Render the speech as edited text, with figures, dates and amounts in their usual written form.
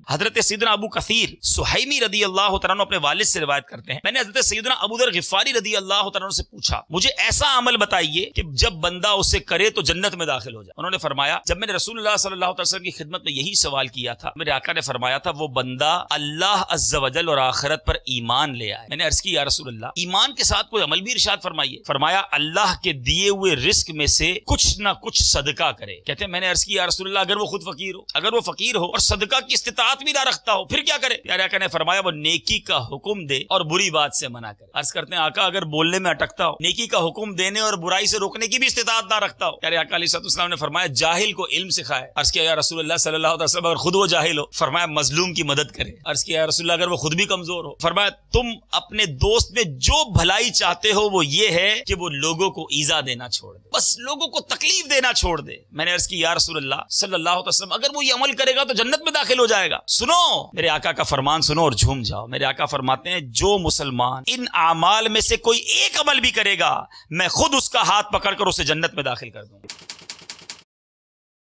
حضرت سیدنا ابو کثیر سہیمی رضی اللہ تعالیٰ عنہ اپنے والد سے روایت کرتے ہیں، میں نے حضرت سیدنا ابو ذر غفاری رضی اللہ تعالیٰ عنہ سے پوچھا مجھے ایسا عمل بتائیے کہ جب بندہ اسے کرے تو جنت میں داخل ہو جائے۔ انہوں نے فرمایا جب میں نے رسول اللہ صلی اللہ علیہ وسلم کی خدمت میں یہی سوال کیا تھا، میرے آقا نے فرمایا تھا وہ بندہ اللہ عز و جل اور آخرت پر ایمان لے آئے۔ میں نے عرض کی یا رسول اللہ ایمان کے ساتھ کوئی عمل بھی ارشاد فرمائیے۔ فرمایا اللہ کے دیے ہوئے رزق میں سے کچھ نہ کچھ صدقہ کرے۔ کہتے ہیں میں نے عرض کی یا رسول اللہ اگر وہ خود فقیر ہو، اگر وہ فقیر ہو اور صدقہ کی استطاعت بھی نہ رکھتا ہو پھر کیا کرے؟ پیارے آقا نے فرمایا وہ نیکی کا حکم دے اور بری بات سے منع کرے۔ عرض کرتے ہیں آقا اگر بولنے میں اٹکتا ہو، نیکی کا حکم دینے اور برائی سے روکنے کی بھی استطاعت نہ رکھتا ہو، پیارے آقا علیہ السلام نے فرمایا جاہل کو علم سکھائے۔ عرض کیا یا رسول اللہ صلی اللہ علیہ وسلم اگر خود وہ جاہل ہو؟ فرمایا مظلوم کی مدد کرے۔ عرض کیا یا رسول اللہ اگر وہ خود بھی کمزور ہو؟ فرمایا تم اپنے دوست میں جو بھلائی چاہتے ہو وہ یہ ہے کہ وہ لوگوں کو ایذا دینا چھوڑ دے، بس لوگوں کو تکلیف دینا چھوڑ دے۔ میں نے عرض کی یا رسول اللہ صلی اللہ علیہ وسلم اگر وہ یہ عمل کرے گا تو جنت میں داخل ہو جائے گا۔ سنو میرے آقا کا فرمان سنو اور جھوم جاؤ۔ میرے آقا فرماتے ہیں جو مسلمان ان اعمال میں سے کوئی ایک عمل بھی کرے گا میں خود اس کا ہاتھ پکڑ کر اسے جنت میں داخل کر دوں گا۔